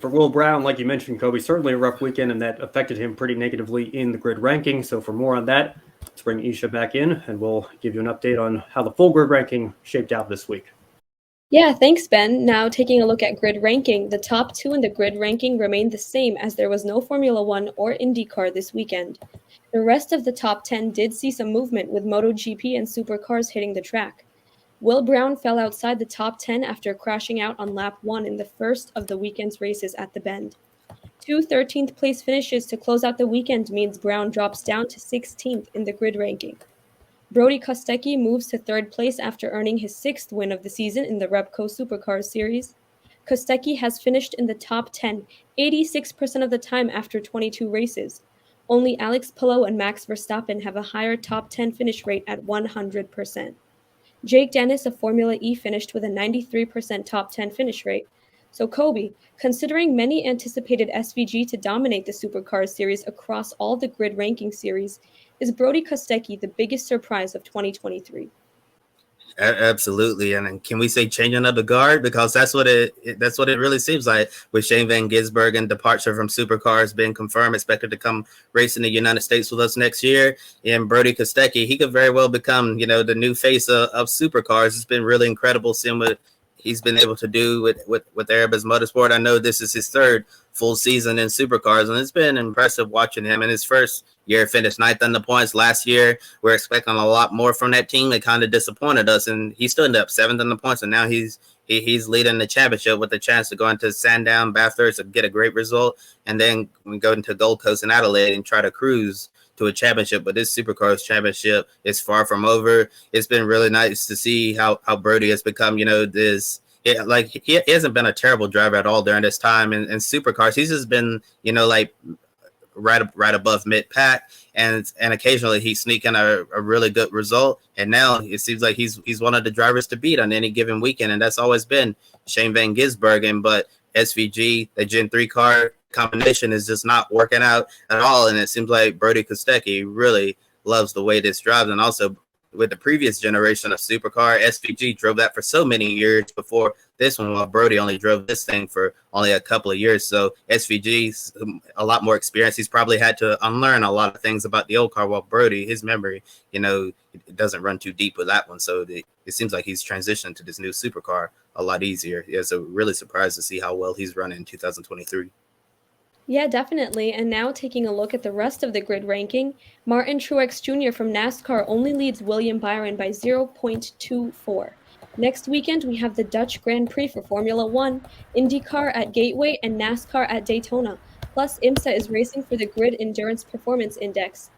For Will Brown, like you mentioned, Kobe, certainly a rough weekend, and that affected him pretty negatively in the grid ranking. So for more on that, let's bring Esha back in, and we'll give you an update on how the full grid ranking shaped out this week. Yeah, thanks, Ben. Now, taking a look at grid ranking, the top two in the grid ranking remained the same as there was no Formula One or IndyCar this weekend. The rest of the top 10 did see some movement, with MotoGP and supercars hitting the track. Will Brown fell outside the top 10 after crashing out on lap 1 in the first of the weekend's races at the Bend. Two 13th place finishes to close out the weekend means Brown drops down to 16th in the grid ranking. Brody Kostecki moves to third place after earning his sixth win of the season in the Repco Supercars Series. Kostecki has finished in the top 10 86% of the time after 22 races. Only Alex Palou and Max Verstappen have a higher top 10 finish rate at 100%. Jake Dennis of Formula E finished with a 93% top 10 finish rate. So, Kobe, considering many anticipated SVG to dominate the Supercars series across all the grid ranking series, is Brody Kostecki the biggest surprise of 2023? Absolutely, and can we say changing of the guard, because that's what it really seems like, with Shane Van Gisbergen departure from Supercars being confirmed, expected to come race in the United States with us next year, and Brody Kostecki, he could very well become the new face of Supercars. It's been really incredible seeing what he's been able to do with Erebus Motorsport. I know this is his third full season in Supercars, and it's been impressive watching him. In his first year, finished ninth on the points. Last year, we're expecting a lot more from that team. They kind of disappointed us, and he still ended up seventh on the points, and now he's leading the championship with a chance to go into Sandown, Bathurst, and get a great result, and then we go into Gold Coast and Adelaide and try to cruise to a championship. But this Supercars championship is far from over. It's been really nice to see how Brody has become, this. Yeah, like he hasn't been a terrible driver at all during this time in Supercars. He's just been, like right above mid pack, and occasionally he's sneaking a really good result. And now it seems like he's one of the drivers to beat on any given weekend, and that's always been Shane Van Gisbergen. But SVG, the Gen 3 car combination, is just not working out at all, and it seems like Brody Kostecki really loves the way this drives. And also, with the previous generation of supercar, SVG drove that for so many years before this one, while Brody only drove this thing for only a couple of years. So SVG's a lot more experience. He's probably had to unlearn a lot of things about the old car, while Brody, his memory, it doesn't run too deep with that one. So it seems like he's transitioned to this new supercar a lot easier. Yeah, so really surprised to see how well he's running in 2023. Yeah, definitely. And now taking a look at the rest of the grid ranking, Martin Truex Jr. from NASCAR only leads William Byron by 0.24. Next weekend, we have the Dutch Grand Prix for Formula One, IndyCar at Gateway, and NASCAR at Daytona. Plus, IMSA is racing for the Grid Endurance Performance Index.